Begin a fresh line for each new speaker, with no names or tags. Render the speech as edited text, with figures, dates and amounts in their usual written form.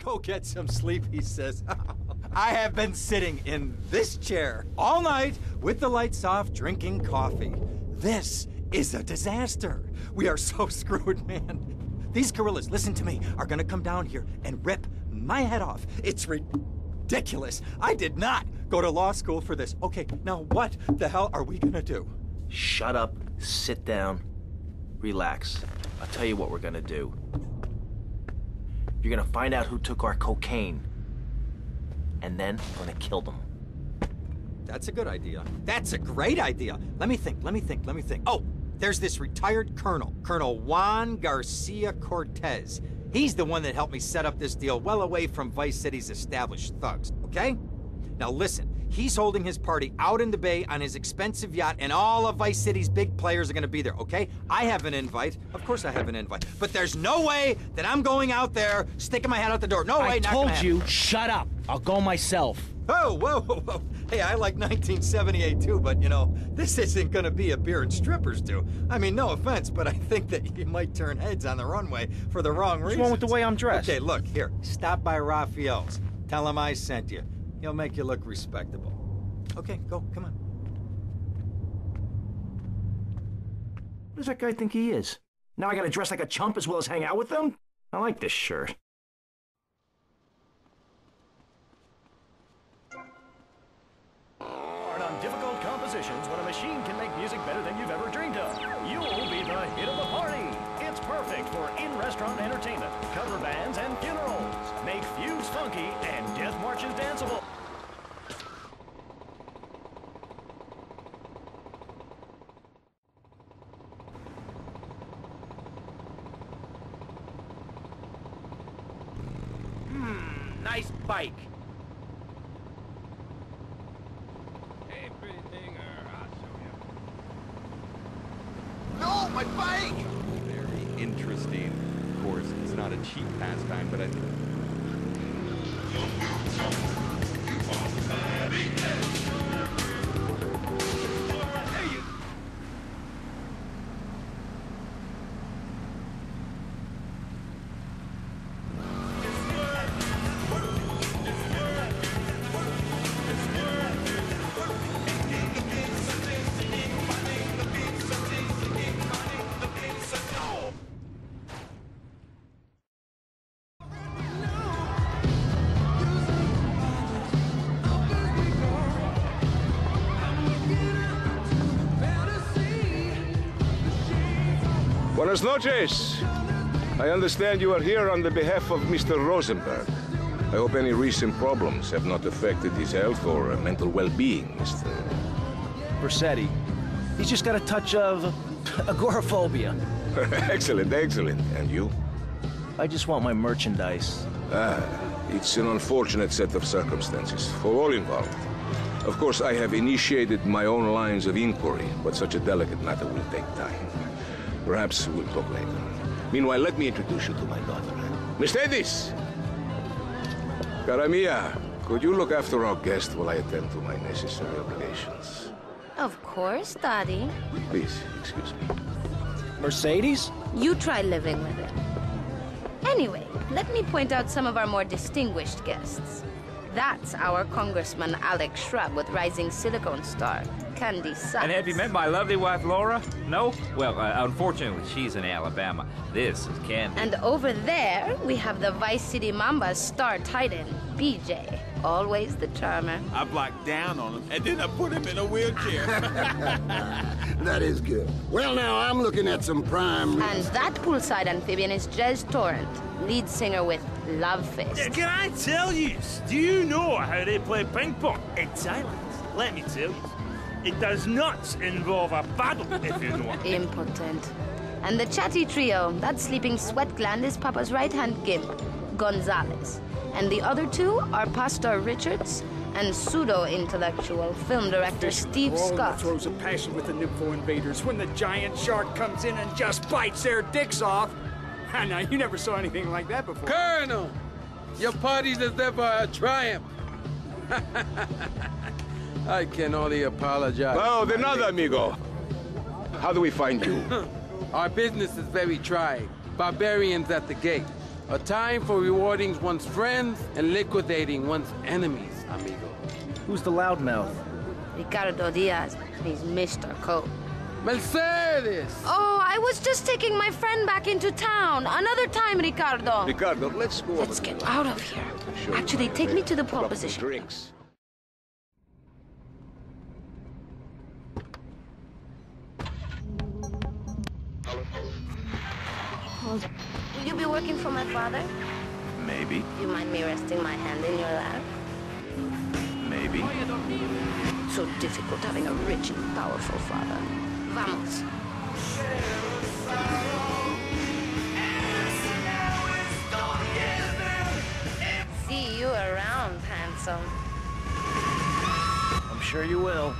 Go get some sleep, he says. I have been sitting in this chair all night with the lights off, drinking coffee. This is a disaster. We are so screwed, man. These gorillas, listen to me, are gonna come down here and rip my head off. It's ridiculous. I did not go to law school for this. Okay, now what the hell are we gonna do?
Shut up, sit down, relax. I'll tell you what we're gonna do. You're gonna find out who took our cocaine, and then we're gonna kill them.
That's a good idea. That's a great idea. Let me think. Oh, there's this retired colonel, Colonel Juan Garcia Cortez. He's the one that helped me set up this deal well away from Vice City's established thugs, okay? Now listen, he's holding his party out in the bay on his expensive yacht, and all of Vice City's big players are gonna be there, okay? I have an invite. Of course I have an invite. But there's no way that I'm going out there, sticking my head out the door. No way,
I
not gonna
told you,
happen.
shut up. I'll go myself.
Oh, whoa. Hey, I like 1978 too, but you know, this isn't gonna be a beer and strippers do. I mean, no offense, but I think that you might turn heads on the runway for the wrong reasons.
What's wrong with the way I'm dressed?
Okay, look, here, stop by Raphael's. Tell him I sent you. He'll make you look respectable. Okay, go, come on.
What does that guy think he is? Now I gotta dress like a chump as well as hang out with them? I like this shirt.
On difficult compositions when a machine can make music better than you've ever dreamed of. You'll be the hit of the party. It's perfect for in-restaurant entertainment, cover bands, and funerals. Make fugues funky and death marches danceable.
Nice bike.
No, my bike!
Very interesting. Of course, it's not a cheap pastime, but I think...
Buenas noches. I understand you are here on the behalf of Mr. Rosenberg. I hope any recent problems have not affected his health or mental well-being, Mr.
Versetti. He's just got a touch of agoraphobia.
Excellent. And you?
I just want my merchandise.
It's an unfortunate set of circumstances for all involved. Of course, I have initiated my own lines of inquiry, but such a delicate matter will take time. Perhaps we'll talk later. Meanwhile, let me introduce you to my daughter. Miss Edis! Cara mia, could you look after our guest while I attend to my necessary obligations?
Of course, Daddy.
Please, excuse me.
Mercedes?
You try living with it. Anyway, let me point out some of our more distinguished guests. That's our Congressman Alex Shrub with rising silicone star, Candy Sykes.
And have you met my lovely wife, Laura? No? Well, unfortunately, she's in Alabama. This is Candy.
And over there, we have the Vice City Mamba's star titan, BJ. Always the charmer.
I blocked down on him, and then I put him in a wheelchair. That is good. Well, now, I'm looking at some prime...
And that poolside amphibian is Jez Torrent, lead singer with Love Fist.
Can I tell you? Do you know how they play ping pong? It's silent. Let me tell you. It does not involve a paddle, if you know what I mean.
Impotent. And the chatty trio, that sleeping sweat gland is Papa's right-hand gimp, Gonzalez. And the other two are Pastor Richards and pseudo-intellectual film director Steve Scott.
Throws a passion with the nympho invaders when the giant shark comes in and just bites their dicks off. Now, you never saw anything like that before.
Colonel, your party's as ever a triumph. I can only apologize.
Oh, de nada, amigo. How do we find you?
Our business is very trying. Barbarians at the gate. A time for rewarding one's friends and liquidating one's enemies, amigo.
Who's the loudmouth?
Ricardo Diaz. He's Mr. Coke.
Mercedes!
Oh, I was just taking my friend back into town. Another time, Ricardo.
Ricardo, let's go.
Let's get out of here. Actually, take me to the pole position.
Drinks.
Will you be working for my father?
Maybe.
You mind me resting my hand in your lap?
Maybe.
So difficult having a rich and powerful father. Vamos. See you around, handsome.
I'm sure you will.